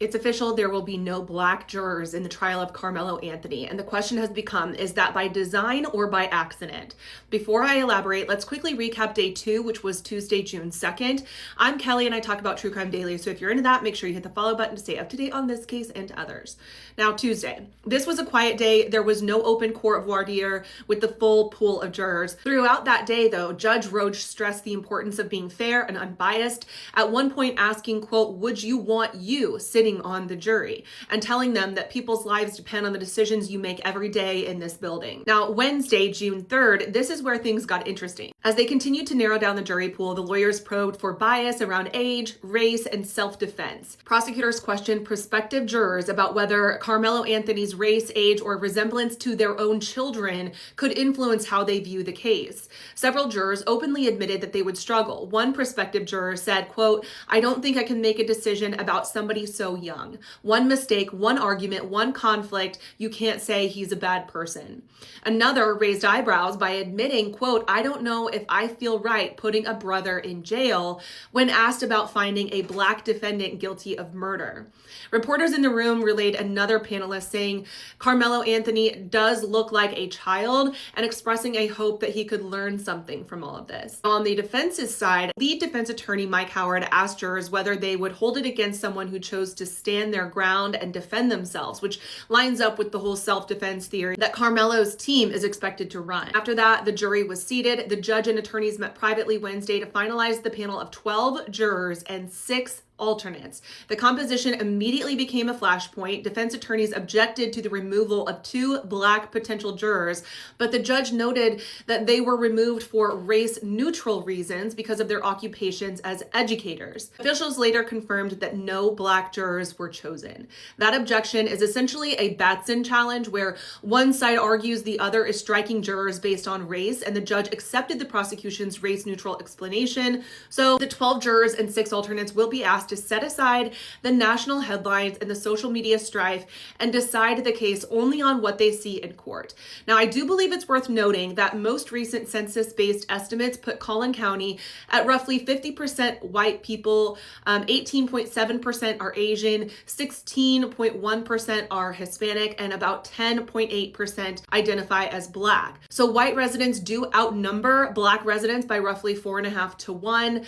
It's official, there will be no Black jurors in the trial of Carmelo Anthony. And the question has become, is that by design or by accident? Before I elaborate, let's quickly recap day 2, which was Tuesday, June 2nd. I'm Kelly and I talk about True Crime Daily. So if you're into that, make sure you hit the follow button to stay up to date on this case and others. Now, Tuesday. This was a quiet day. There was no open court voir dire with the full pool of jurors. Throughout that day, though, Judge Roach stressed the importance of being fair and unbiased, at one point asking, quote, "Would you want you sitting on the jury?" and telling them that people's lives depend on the decisions you make every day in this building. Now, Wednesday, June 3rd, this is where things got interesting. As they continued to narrow down the jury pool, the lawyers probed for bias around age, race, and self-defense. Prosecutors questioned prospective jurors about whether Carmelo Anthony's race, age, or resemblance to their own children could influence how they view the case. Several jurors openly admitted that they would struggle. One prospective juror said, quote, "I don't think I can make a decision about somebody so young. One mistake, one argument, one conflict, you can't say he's a bad person." Another raised eyebrows by admitting, quote, "I don't know if I feel right putting a brother in jail," when asked about finding a Black defendant guilty of murder. Reporters in the room relayed another panelist saying Carmelo Anthony does look like a child and expressing a hope that he could learn something from all of this. On the defense's side, lead defense attorney Mike Howard asked jurors whether they would hold it against someone who chose to stand their ground and defend themselves, which lines up with the whole self-defense theory that Carmelo's team is expected to run. After that, the jury was seated. The judge and attorneys met privately Wednesday to finalize the panel of 12 jurors and 6 alternates. The composition immediately became a flashpoint. Defense attorneys objected to the removal of 2 Black potential jurors, but the judge noted that they were removed for race-neutral reasons because of their occupations as educators. Officials later confirmed that no Black jurors were chosen. That objection is essentially a Batson challenge where one side argues the other is striking jurors based on race, and the judge accepted the prosecution's race-neutral explanation. So the 12 jurors and 6 alternates will be asked to set aside the national headlines and the social media strife and decide the case only on what they see in court. Now, I do believe it's worth noting that most recent census-based estimates put Collin County at roughly 50% white people, 18.7% are Asian, 16.1% are Hispanic, and about 10.8% identify as Black. So white residents do outnumber Black residents by roughly 4.5 to 1.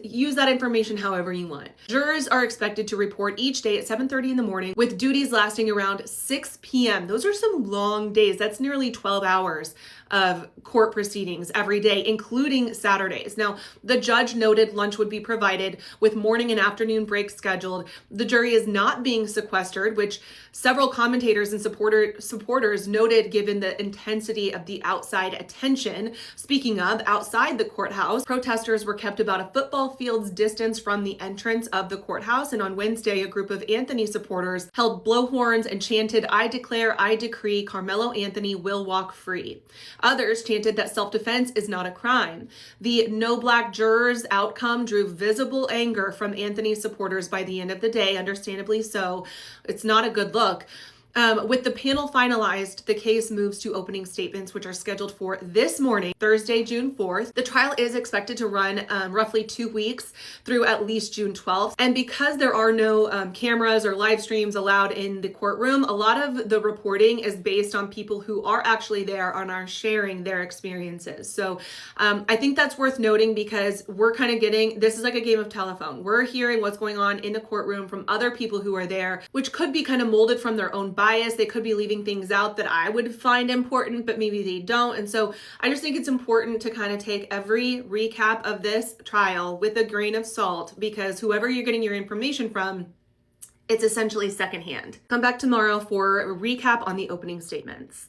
Use that information however you want. Jurors are expected to report each day at 7:30 in the morning with duties lasting around 6 p.m. Those are some long days. That's nearly 12 hours of court proceedings every day, including Saturdays. Now, the judge noted lunch would be provided with morning and afternoon breaks scheduled. The jury is not being sequestered, which several commentators and supporters noted given the intensity of the outside attention. Speaking of outside the courthouse, protesters were kept about a football field's distance from the entrance of the courthouse. And on Wednesday, a group of Anthony supporters held blowhorns and chanted, "I declare, I decree, Carmelo Anthony will walk free." Others chanted that self-defense is not a crime. The no Black jurors outcome drew visible anger from Anthony supporters by the end of the day, understandably so. It's not a good look. With the panel finalized, the case moves to opening statements, which are scheduled for this morning, Thursday, June 4th. The trial is expected to run roughly 2 weeks through at least June 12th. And because there are no cameras or live streams allowed in the courtroom, a lot of the reporting is based on people who are actually there and are sharing their experiences. So I think that's worth noting because we're kind of getting, this is like a game of telephone. We're hearing what's going on in the courtroom from other people who are there, which could be kind of molded from their own bias. They could be leaving things out that I would find important, but maybe they don't. And so I just think it's important to kind of take every recap of this trial with a grain of salt, because whoever you're getting your information from, it's essentially secondhand. Come back tomorrow for a recap on the opening statements.